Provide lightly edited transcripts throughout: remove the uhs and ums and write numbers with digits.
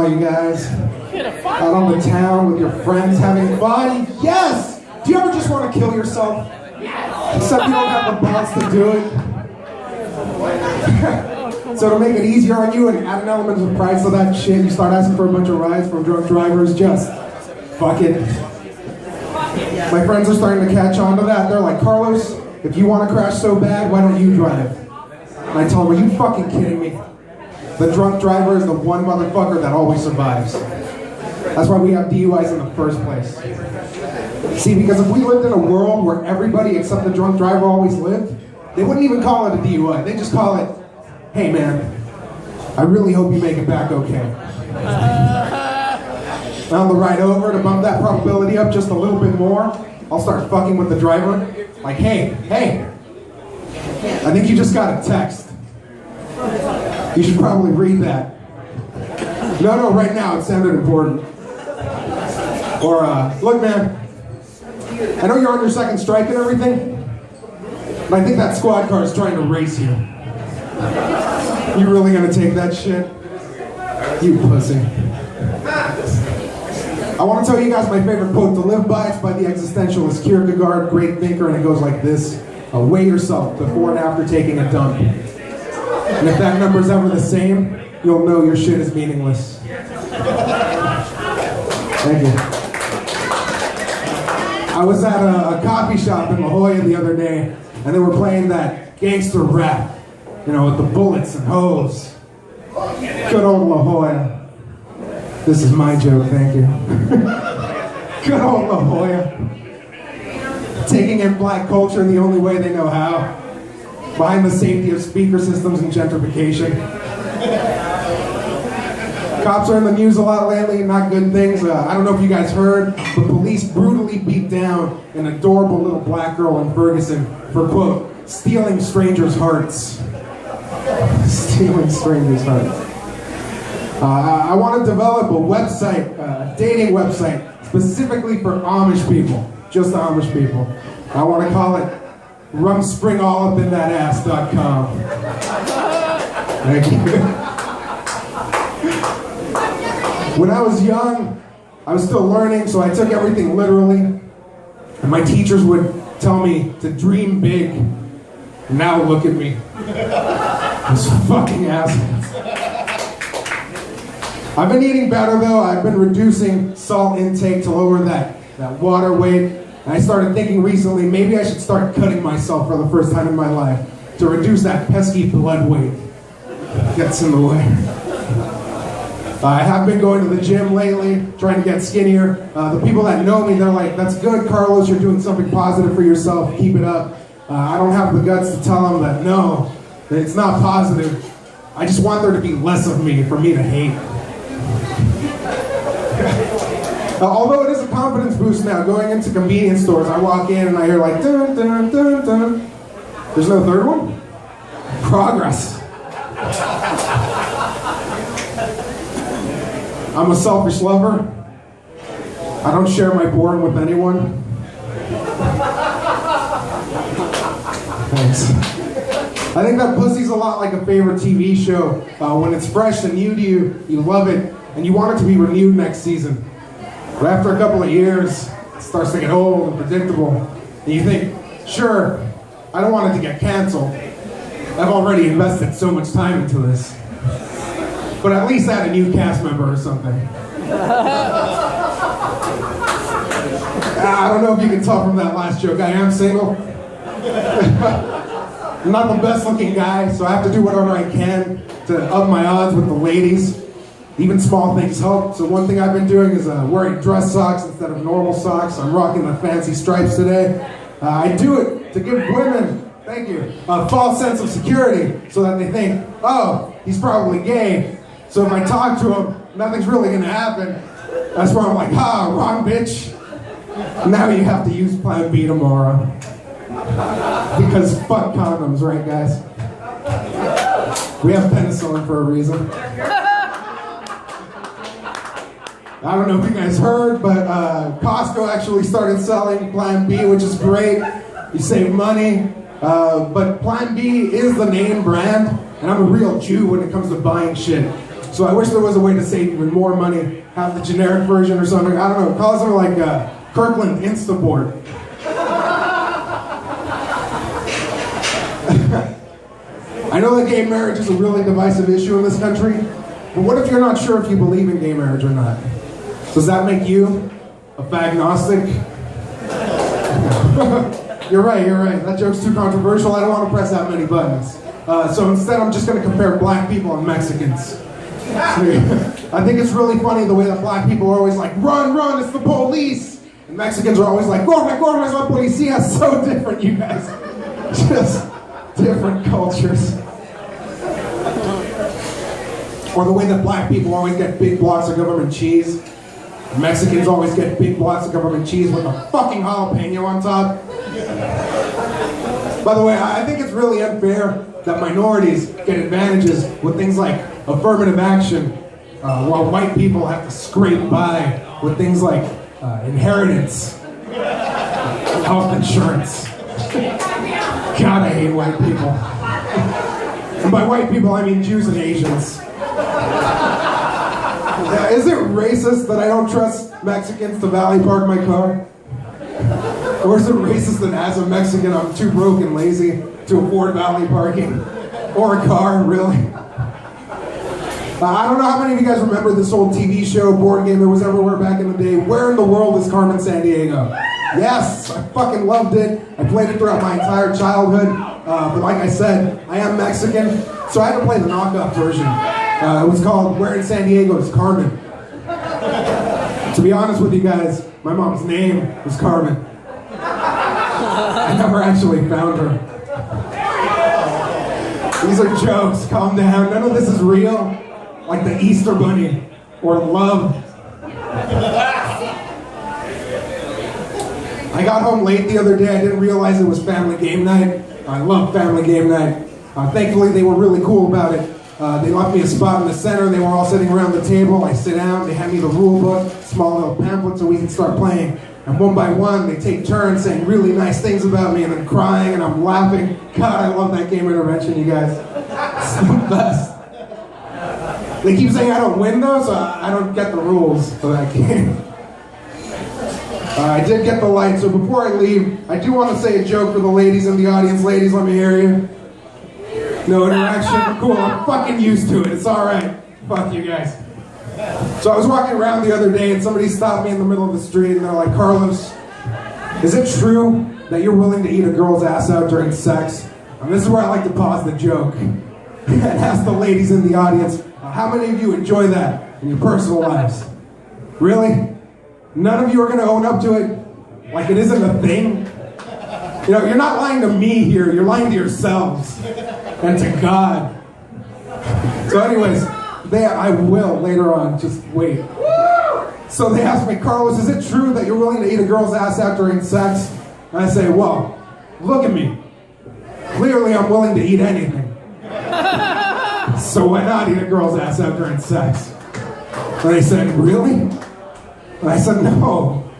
are you guys? Out on the town with your friends having fun? Yes! Do you ever just want to kill yourself? Except you don't have the balls to do it. So to make it easier on you and add an element of pride to that shit, you start asking for a bunch of rides from drunk drivers. Just fuck it. My friends are starting to catch on to that. They're like, Carlos, if you want to crash so bad, why don't you drive? And I tell them, are you fucking kidding me? The drunk driver is the one motherfucker that always survives. That's why we have DUIs in the first place. See, because if we lived in a world where everybody except the drunk driver always lived, they wouldn't even call it a DUI. They'd just call it, hey man, I really hope you make it back okay. On the ride over, to bump that probability up just a little bit more, I'll start fucking with the driver. Like, hey, I think you just got a text. You should probably read that. No, right now, it sounded important. Or, look man, I know you're on your second strike and everything, but I think that squad car is trying to race you. You really gonna take that shit? You pussy. I want to tell you guys my favorite quote to live by. It's by the existentialist Kierkegaard, great thinker, and it goes like this. Weigh yourself before and after taking a dump. And if that number's ever the same, you'll know your shit is meaningless. Thank you. I was at a coffee shop in La Jolla the other day, and they were playing that gangster rap, you know, with the bullets and hose. Good old La Jolla. This is my joke, thank you. Good old La Jolla. Taking in black culture in the only way they know how. Behind the safety of speaker systems and gentrification. Cops are in the news a lot lately, not good things. I don't know if you guys heard, but police brutally beat down an adorable little black girl in Ferguson for, quote, stealing strangers' hearts. Stealing strangers' hearts. I want to develop a website, a dating website, specifically for Amish people. Just Amish people. I want to call it rumspringallupinthatAss.com. Thank you. When I was young, I was still learning, so I took everything literally. And my teachers would tell me to dream big. And now look at me. Those fucking assholes. I've been eating better though. I've been reducing salt intake to lower that water weight. And I started thinking recently, maybe I should start cutting myself for the first time in my life to reduce that pesky blood weight. Gets in the way. I have been going to the gym lately, trying to get skinnier. The people that know me, they're like, that's good, Carlos, you're doing something positive for yourself, keep it up. I don't have the guts to tell them that no, that it's not positive. I just want there to be less of me for me to hate. Although it is a confidence boost now, going into convenience stores, I walk in and I hear like, dun, dun, dun, dun. There's no third one? Progress. I'm a selfish lover. I don't share my boredom with anyone. Thanks. I think that pussy's a lot like a favorite TV show. When it's fresh and new to you, you love it, and you want it to be renewed next season. But after a couple of years, it starts to get old and predictable. And you think, sure, I don't want it to get canceled. I've already invested so much time into this. But at least add a new cast member or something. I don't know if you can tell from that last joke, I am single. I'm not the best looking guy, so I have to do whatever I can to up my odds with the ladies. Even small things help. So one thing I've been doing is wearing dress socks instead of normal socks. I'm rocking the fancy stripes today. I do it to give women, thank you, a false sense of security so that they think, oh, he's probably gay. So if I talk to him, nothing's really gonna happen. That's where I'm like, wrong bitch. Now you have to use Plan B tomorrow. Because fuck condoms, right guys? We have penicillin for a reason. I don't know if you guys heard, but Costco actually started selling Plan B, which is great. You save money, but Plan B is the name brand, and I'm a real Jew when it comes to buying shit. So I wish there was a way to save even more money, have the generic version or something. I don't know, call something like Kirkland Instaboard. I know that gay marriage is a really divisive issue in this country, but what if you're not sure if you believe in gay marriage or not? Does that make you a fagnostic? You're right. That joke's too controversial. I don't want to press that many buttons. So instead, I'm just going to compare black people and Mexicans. I think it's really funny the way that black people are always like, run, run, it's the police. And Mexicans are always like, corre, es la policía. So different, you guys. Just different cultures. Or the way that black people always get big blocks of government cheese. Mexicans always get big blocks of government cheese with a fucking jalapeno on top. By the way, I think it's really unfair that minorities get advantages with things like affirmative action, while white people have to scrape by with things like inheritance, health insurance. God, I hate white people. And by white people, I mean Jews and Asians. Is it racist that I don't trust Mexicans to valet park my car? Or is it racist that as a Mexican I'm too broke and lazy to afford valet parking? Or a car, really? I don't know how many of you guys remember this old TV show, board game that was everywhere back in the day. Where in the world is Carmen Sandiego? Yes, I fucking loved it. I played it throughout my entire childhood. But like I said, I am Mexican, so I had to play the knockoff version. It was called Where in San Diego is Carmen. To be honest with you guys, my mom's name was Carmen. I never actually found her. These are jokes, calm down. None of this is real. Like the Easter Bunny or love. I got home late the other day. I didn't realize it was family game night. I love family game night. Thankfully, they were really cool about it. They left me a spot in the center. They were all sitting around the table. I sit down. They hand me the rule book, small little pamphlet, so we can start playing. And one by one, they take turns saying really nice things about me and then crying, and I'm laughing. God, I love that game intervention, you guys. It's the best. They keep saying I don't win, though, so I don't get the rules for that game. I did get the light, so before I leave, I do want to say a joke for the ladies in the audience. Ladies, let me hear you. No interaction? Cool, I'm fucking used to it. It's alright. Fuck you guys. So I was walking around the other day and somebody stopped me in the middle of the street and they're like, Carlos, is it true that you're willing to eat a girl's ass out during sex? And this is where I like to pause the joke and ask the ladies in the audience, how many of you enjoy that in your personal lives? Really? None of you are going to own up to it like it isn't a thing? You know, you're not lying to me here, you're lying to yourselves and to God. So anyways, I will later on, just wait. So they asked me, Carlos, is it true that you're willing to eat a girl's ass out during sex? And I say, well, look at me. Clearly I'm willing to eat anything. So why not eat a girl's ass out during sex? And they said, really? And I said, no,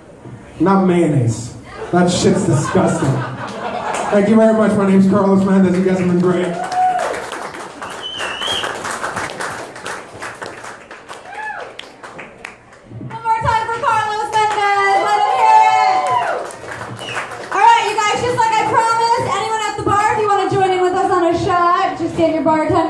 not mayonnaise. That shit's disgusting. Thank you very much. My name's Carlos Mendez. You guys have been great. One more time for Carlos Mendez. Let him hear it. All right, you guys, just like I promised, anyone at the bar, if you want to join in with us on a shot, just get your bartender.